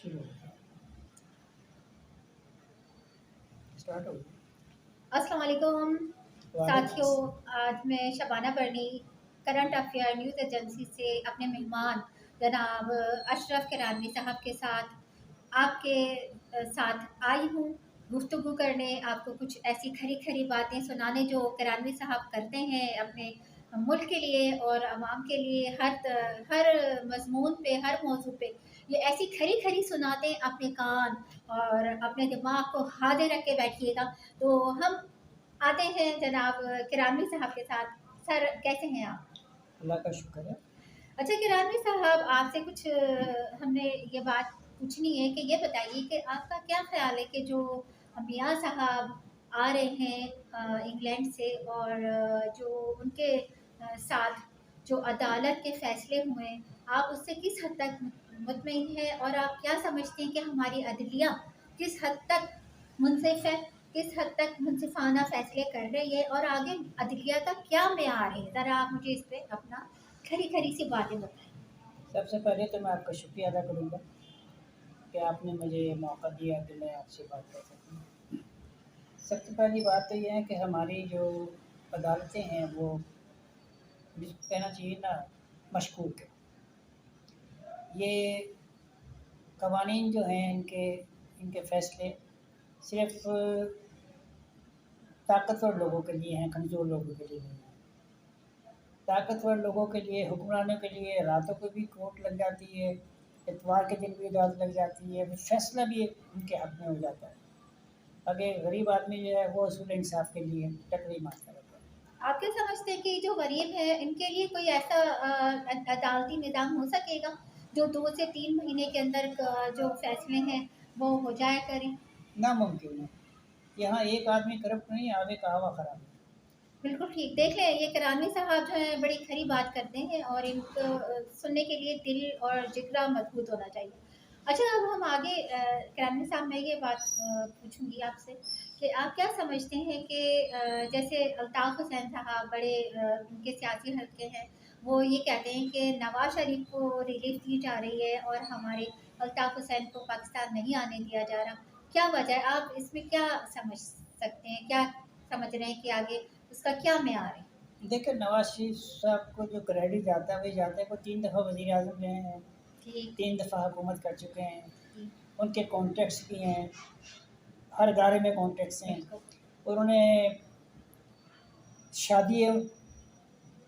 शुरू हो गया, स्टार्ट हो गया। अस्सलाम वालेकुम वालेकुम साथियों। अस्सलाम। आज मैं Shabana Barni current affair news agency से अपने मेहमान जनाब अशरफ किरानी साहब के साथ आपके साथ आई हूँ गुफ्तगू करने, आपको कुछ ऐसी खरी खरी बातें सुनाने जो किरानी साहब करते हैं अपने मुल्क के लिए और आवाम के लिए। हर मजमून पे, हर मौजू पे ये ऐसी खरी खरी सुनाते हैं। अपने कान और अपने दिमाग को हाजिर रख के बैठिएगा। तो हम आते हैं जनाब किरानी साहब के साथ। सर, कैसे हैं आप? अल्लाह का शुक्र है। अच्छा किरानी साहब, आपसे कुछ हमने ये बात पूछनी है कि ये बताइए कि आपका क्या ख्याल है कि जो मियाँ साहब आ रहे हैं इंग्लैंड से, और जो उनके साथ जो अदालत के फैसले हुए हैं, आप उससे किस हद तक मुतमईन हैं? और आप क्या समझते हैं कि हमारी अदलिया किस हद तक मुनसिफ है, किस हद तक मुनसिफाना फैसले कर रही है, और आगे अदलिया का क्या मेयार है? ज़रा आप मुझे इस पर अपना खरी खरी सी बातें बताएं। सबसे पहले तो मैं आपका शुक्रिया अदा करूँगा कि आपने मुझे ये मौका दिया कि मैं आपसे बात कर सकूँ। सबसे पहली बात तो ये है कि हमारी जो अदालतें हैं वो, जिसको कहना चाहिए ना, मशकूक है। ये कवानीन जो हैं इनके इनके फ़ैसले सिर्फ़ ताकतवर लोगों के लिए हैं, कमज़ोर लोगों के लिए नहीं हैं। ताकतवर लोगों के लिए, हुक्मरानों के लिए रातों को भी कोर्ट लग जाती है, इतवार के दिन भी अदालत लग जाती है, फिर फैसला भी उनके हक में हो जाता है। आगे गरीब आदमी जो है वो असूल इंसाफ के लिए टकरी मारता रहता है। आप क्या समझते हैं कि जो गरीब है इनके लिए कोई ऐसा अदालती निज़ाम हो सकेगा जो 2 से 3 महीने के अंदर जो फैसले हैं वो हो जाया करें? नामुमकिन है। यहाँ एक आदमी करप्ट नहीं, आगे का हवा खराब है। बिल्कुल ठीक। देख लें, ये किरानी साहब जो हैं बड़ी खरी बात करते हैं और इनको सुनने के लिए दिल और जिगरा मजबूत होना चाहिए। अच्छा, अब हम आगे किरानी साहब, मैं ये बात पूछूंगी आपसे कि आप क्या समझते हैं कि जैसे अल्ताफ़ हुसैन साहब बड़े उनके सियासी हल्के हैं, वो ये कहते हैं कि नवाज शरीफ को रिलीफ दी जा रही है और हमारे अल्ताफ़ हुसैन को पाकिस्तान नहीं आने दिया जा रहा। क्या वजह है? आप इसमें क्या समझ सकते हैं, क्या समझ रहे हैं कि आगे उसका क्या मेयार है? देखिए, नवाज शरीफ साहब को जो क्रेडिट जाता है वही जाता है। वो 3 दफ़ा वज़ीर आज़म रहे हैं, ठीक। 3 दफ़ा हुकूमत कर चुके हैं, ठीक। उनके कॉन्ट्रैक्ट्स भी हैं, हर इदारे में कॉन्ट्रैक्ट्स हैं। बिल्कुल। उन्होंने शादी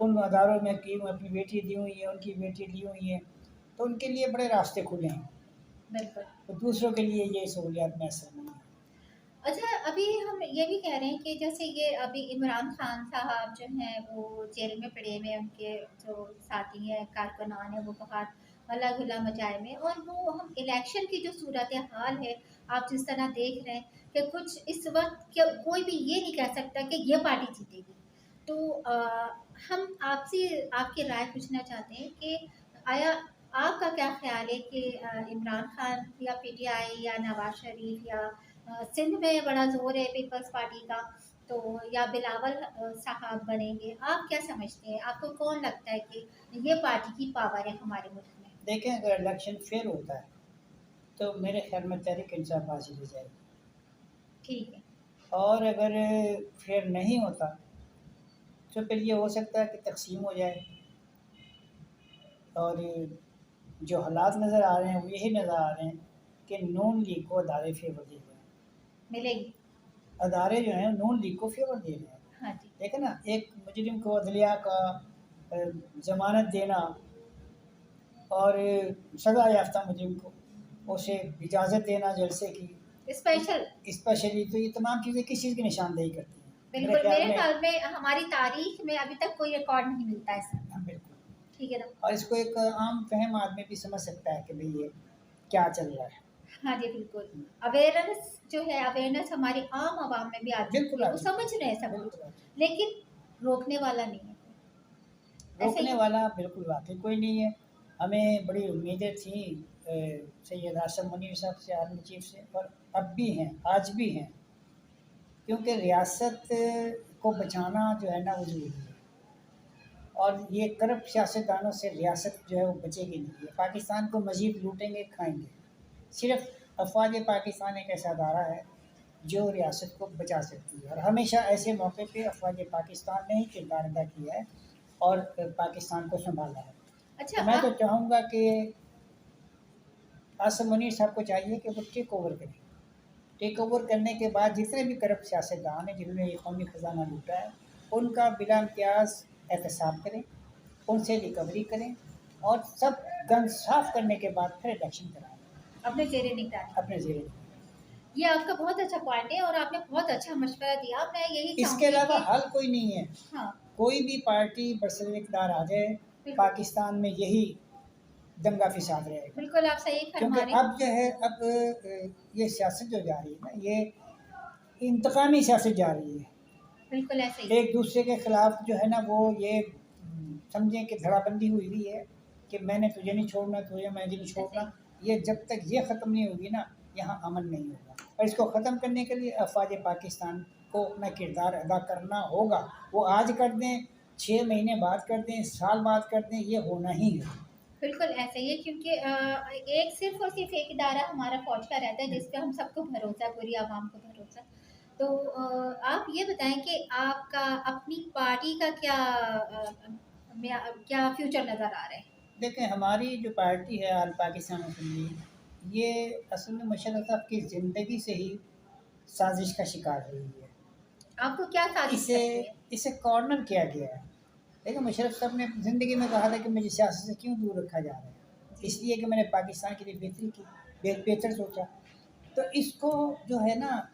उन अदारों में की, अपनी बेटी दी हुई है, उनकी बेटी ली हुई है, तो उनके लिए बड़े रास्ते खुले हैं। बिल्कुल। तो दूसरों के लिए ये सहूलियात मैसर नहीं है। अच्छा, अभी हम ये भी कह रहे हैं कि जैसे ये अभी इमरान खान साहब जो हैं वो जेल में पड़े हुए हैं, उनके जो साथी हैं, कारकुनान हैं, वो बहुत हल्ला गुल्ला मचाए में, और वो हम इलेक्शन की जो सूरत हाल है, आप जिस तरह देख रहे हैं कि कुछ इस वक्त कोई भी ये नहीं कह सकता कि ये पार्टी जीतेगी। तो हम आपसे आपकी राय पूछना चाहते हैं कि आया आपका क्या ख्याल है कि इमरान खान या पीटीआई या नवाज शरीफ या सिंध में बड़ा जोर है पीपल्स पार्टी का, तो या बिलावल साहब बनेंगे? आप क्या समझते हैं, आपको कौन लगता है कि ये पार्टी की पावर है हमारे मुल्क में? देखें, अगर इलेक्शन फेयर होता है तो मेरे ख्याल में तहरीक इंसाफ बाजी ले जाएगी, ठीक है। और अगर फेयर नहीं होता तो फिर ये हो सकता है कि तकसीम हो जाए। और जो हालात नज़र आ रहे हैं वो यही नज़र आ रहे हैं कि नून लीग को अदारे फेवर दे रहे हैं। मिलेगी। अदारे जो हैं नून लीग को फेवर दे रहे हैं। हाँ जी। देखें ना, एक मुजरिम को अदलिया का ज़मानत देना और सज़ा याफ्ता मुजरिम को उसे इजाज़त देना जलसे की, स्पेशल। स्पेशली, तो ये तमाम चीज़ें किस चीज़ की निशानदेही करती हैं मेरे बिल्कुल, ख्याल मेरे में। ख्याल में हमारी तारीख में अभी तक कोई रिकॉर्ड नहीं मिलता है इसका। हाँ, बिल्कुल। ठीक है ना? और इसको एक आम फहम आदमी भी समझ सकता है कि भाई ये क्या चल रहा है। हाँ जी, बिल्कुल। अवेयरनेस जो है, अवेयरनेस हमारी आम आवाम में भी आ चुकी बिल्कुल है, आ वो चुकी समझ रहे हैं है, सब कुछ, बिल्कुल आ चुकी लेकिन रोकने वाला नहीं है कोई। है। ऐसे रोकने ही। वाला बिल्कुल वाक़ई कोई नहीं है। हमें बड़ी उम्मीदें थी सैयद आसिम मुनीर साहब से, आर्मी चीफ से, और अब भी हैं, आज भी हैं, क्योंकि रियासत को बचाना जो है ना वो ज़रूरी है। और ये करप्ट सियासतदानों से रियासत जो है वो बचेगी नहीं। ये पाकिस्तान को मज़ीद लूटेंगे, खाएँगे। सिर्फ अफवाज पाकिस्तान एक ऐसा अदारा है जो रियासत को बचा सकती है, और हमेशा ऐसे मौके पे अफवाज पाकिस्तान ने ही किरदार अदा किया है और पाकिस्तान को संभाला है। अच्छा तो मैं तो आप चाहूँगा कि आसिम मुनीर साहब को चाहिए कि वो टेक ओवर करें। टेक ओवर करने के बाद जितने भी करप्ट सियासतदान हैं जिन्होंने ये कौमी ख़जाना लूटा है, उनका बिला इम्तियाज़ एहतसाब करें, उनसे रिकवरी करें और सब गन साफ करने के बाद फिर इलेक्शन कराएं अपने ज़ेरे निगरानी। अपने ज़ेरे। ये आपका बहुत अच्छा पॉइंट है और आपने बहुत अच्छा मशवरा दिया। मैं यही इसके चाहूँगी अलावा कि हल कोई नहीं है। हाँ, कोई भी पार्टी बरसर इक़्तिदार आ जाए, बिल्कुल, पाकिस्तान में यही दंगा फ़साद रहेगा। बिल्कुल आप सही क्योंकि फरमा रहे हैं। अब जो है ये सियासत जो जा रही है ना, ये इंतकामी सियासत जा रही है। बिल्कुल ऐसे ही। एक दूसरे के खिलाफ जो है ना वो ये समझें कि धड़ाबंदी हुई हुई है कि मैंने तुझे नहीं छोड़ना, तुझे मैं नहीं छोड़ना। ये जब तक ये ख़त्म नहीं होगी ना, यहाँ अमन नहीं होगा। और इसको ख़त्म करने के लिए अफवाज पाकिस्तान को अपना किरदार अदा करना होगा। वो आज कर दें, 6 महीने बाद कर दें, साल बाद कर दें, ये होना ही है। बिल्कुल ऐसे ही है क्योंकि एक सिर्फ़ और सिर्फ़ एक इदारा हमारा फ़ौज का रहता है जिस पे हम सबको भरोसा है, पूरी आवाम को भरोसा। तो आप ये बताएँ कि आपका अपनी पार्टी का क्या फ्यूचर नज़र आ रहा है? देखें, हमारी जो पार्टी है आल पाकिस्तान मुस्लिम लीग, ये असल में मुशर्रफ साहब की ज़िंदगी से ही साजिश का शिकार रही है। आपको क्या साजिश इसे लगती है? इसे कॉर्नर किया गया है। देखिए, मुशर्रफ साहब ने ज़िंदगी में कहा था कि मुझे सियासत से क्यों दूर रखा जा रहा है, इसलिए कि मैंने पाकिस्तान के लिए बेहतरी की, बेहतर सोचा। तो इसको जो है ना,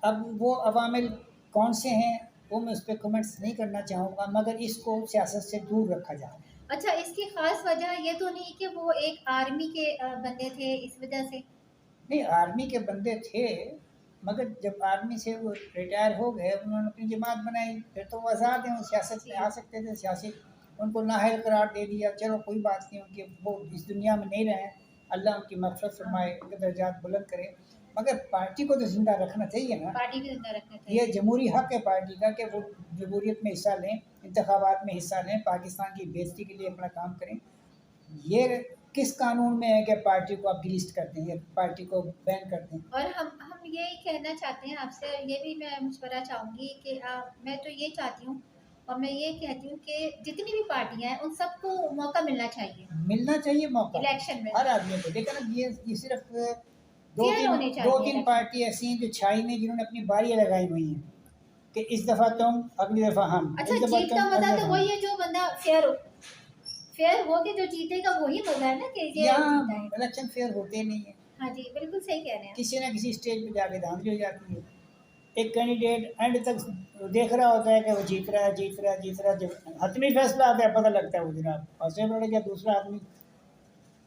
अब वो अवामिल कौन से हैं वो मैं उस पर कमेंट्स नहीं करना चाहूँगा, मगर इसको सियासत से दूर रखा जा रहा है। अच्छा, इसकी ख़ास वजह ये तो नहीं कि वो एक आर्मी के बंदे थे इस वजह से? नहीं, आर्मी के बंदे थे, मगर जब आर्मी से वो रिटायर हो गए, उन्होंने अपनी जमात बनाई, फिर तो वो आज़ाद हैं, वो सियासत में जी, आ सकते थे। सियासी उनको नाअहल करार दे दिया, चलो कोई बात नहीं, उनके वो इस दुनिया में नहीं रहे, अल्लाह उनकी मग़फ़िरत फ़रमाए, उनके दर्जात बुलंद करे। मगर पार्टी को तो ज़िंदा रखना चाहिए ना। पार्टी के अंदर रखना ये चाहिए। जमहूरी हक़ है पार्टी का कि वो जमहूरियत में हिस्सा लें, इंतख़ाबात में हिस्सा लें, पाकिस्तान की बेइज़्ज़ती के लिए अपना काम करें। ये किस कानून में है कि पार्टी को आप डिलीट कर दें या पार्टी को बैन कर दें? और हम ये कहना चाहते हैं आपसे, ये भी मैं मशवरा चाहूँगी कि मैं तो ये चाहती हूँ और मैं ये कहती हूँ कि जितनी भी पार्टियाँ हैं उन सबको मौका मिलना चाहिए मिलना चाहिए मौका इलेक्शन में। हर आदमी को। देखा ना, ये सिर्फ फेयर होने दो चाहिए तीन इलेक्शन। पार्टी ऐसी हैं जो छाई में जिन्होंने अपनी बारियां लगाई हुई हैं कि इस दफ़ा तुम, अगली दफ़ा हम, अच्छा, इस दफ़ा जीत का तुम, मज़ा अगली तो दफ़ा वही हम। है जो बंदा फेयर हो के जो जीतेगा वही मज़ा है ना कि ये यहाँ जीता है। इलेक्शन फेयर होते नहीं है, हाँ जी, बिल्कुल सही कह रहे हैं। किसी ना किसी स्टेज पे जाके धांधली हो जाती है। एक कैंडिडेट एंड तक देख रहा होता है कि वो जीत रहा है, जीत रहा है, जीत रहा है। जब हतमी फैसला आता है, पता लगता है वो जनाब फंसे पड़ गया, दूसरा आदमी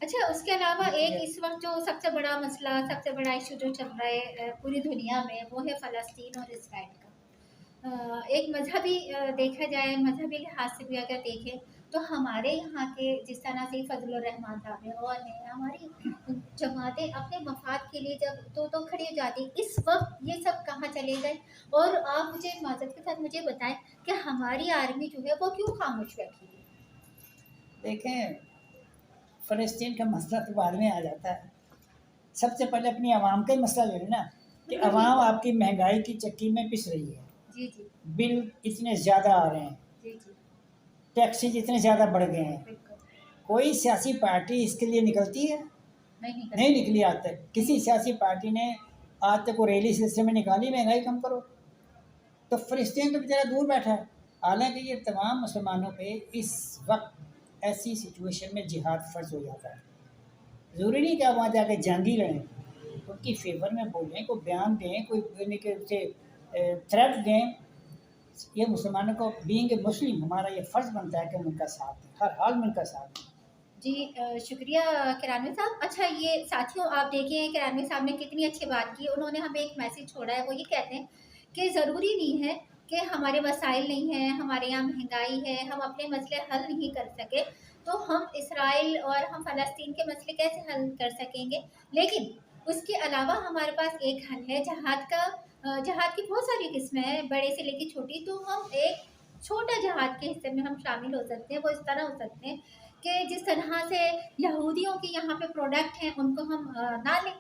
अच्छा, उसके अलावा जीत एक गया। इस वक़्त जो सबसे बड़ा मसला, सबसे बड़ा इश्यू जो चल रहा है पूरी दुनिया में, वो है फ़लस्तीन और इसराइल का। एक मज़हबी देखा जाए, मज़हबी लिहाज से भी अगर देखें तो हमारे यहाँ के जिस तरह से फ़ज़लुर रहमान साहब हैं और हैं, हमारी जमातें अपने मफ़ाद के लिए जब तो खड़ी हो जाती, इस वक्त ये सब कहाँ चले गए? और आप मुझे माज़रत के साथ मुझे बताएं कि हमारी आर्मी जो है वो क्यों खामोश बैठी है? देखें, फ़लस्तीन का मसला तो बाद में आ जाता है। सबसे पहले अपनी आवाम का ही मसला ले लेना कि बिल्कुल ठीक आवाम है। आपकी महंगाई की चक्की में पिस रही है, जी जी बिल इतने ज़्यादा आ रहे हैं, जी जी। टैक्सेज इतने ज़्यादा बढ़ गए हैं। बिल्कुल कोई सियासी पार्टी इसके लिए निकलती है? नहीं कर नहीं सकते। निकली आज तक। किसी सियासी पार्टी ने आज तक वो रैली सिस्टम में निकाली महंगाई कम करो। तो फ़लस्तीन तो बेचारा दूर बैठा है। हालांकि ये तमाम मुसलमानों पे इस वक्त ऐसी सिचुएशन में जिहाद फ़र्ज़ हो जाता है। ज़रूरी नहीं कि आप वहाँ जाके जंगी लड़ें, उनकी फेवर में बोलें, कोई बयान दें, कोई यानी कि उसे थ्रेट दें। ये मुसलमानों को बीइंग ए मुस्लिम हमारा ये फ़र्ज़ बनता है कि हम उनका साथ दें, हर हाल में उनका साथ दें। जी शुक्रिया किरानवी साहब। अच्छा, ये साथियों आप देखिए किरानवी साहब ने कितनी अच्छी बात की। उन्होंने हमें एक मैसेज छोड़ा है, वो ये कहते हैं कि ज़रूरी नहीं है कि हमारे वसाइल नहीं हैं, हमारे यहाँ महंगाई है, हम अपने मसले हल नहीं कर सके तो हम इसराइल और हम फ़लस्तीन के मसले कैसे हल कर सकेंगे। लेकिन उसके अलावा हमारे पास एक हल है जहाद का। जहाद की बहुत सारी किस्में हैं, बड़े से लेकर छोटी। तो हम एक छोटा जहाद के हिस्से में हम शामिल हो सकते हैं। वो इस तरह हो सकते हैं कि जिस तरह से यहूदियों के यहाँ पे प्रोडक्ट हैं उनको हम ना लें।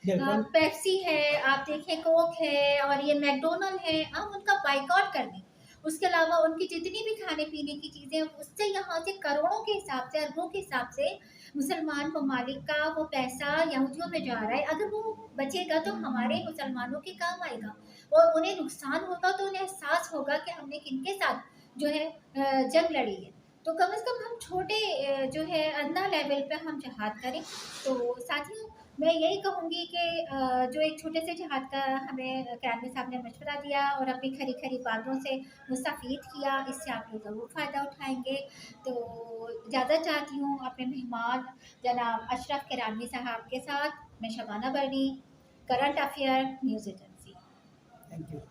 बिल्कुल। पेप्सी है, आप देखें कोक है और ये मैकडोनल्ड है, हम उनका बाइकआउट कर दें। उसके अलावा उनकी जितनी भी खाने पीने की चीज़ें हैं, उससे यहाँ से करोड़ों के हिसाब से, अरबों के हिसाब से मुसलमान ममालिक का वो पैसा यहूदियों में जा रहा है। अगर वो बचेगा तो हमारे मुसलमानों के काम आएगा और उन्हें नुकसान होगा तो उन्हें एहसास होगा कि हमने किनके साथ जो है जंग लड़ी है। तो कम से कम हम छोटे जो है अदना लेवल पे हम जिहाद करें। तो साथियों, मैं यही कहूँगी कि जो एक छोटे से जिहाद का हमें कैमरे साहब ने मशवरा दिया और अपनी खरी खरी बातों से मुस्तफ़ीद किया, इससे आप लोग ज़रूर फ़ायदा उठाएंगे। तो इजाज़त चाहती हूँ अपने मेहमान जनाब अशरफ किरानी साहब के साथ। मैं Shabana Barni, current affair news agency. Thank you.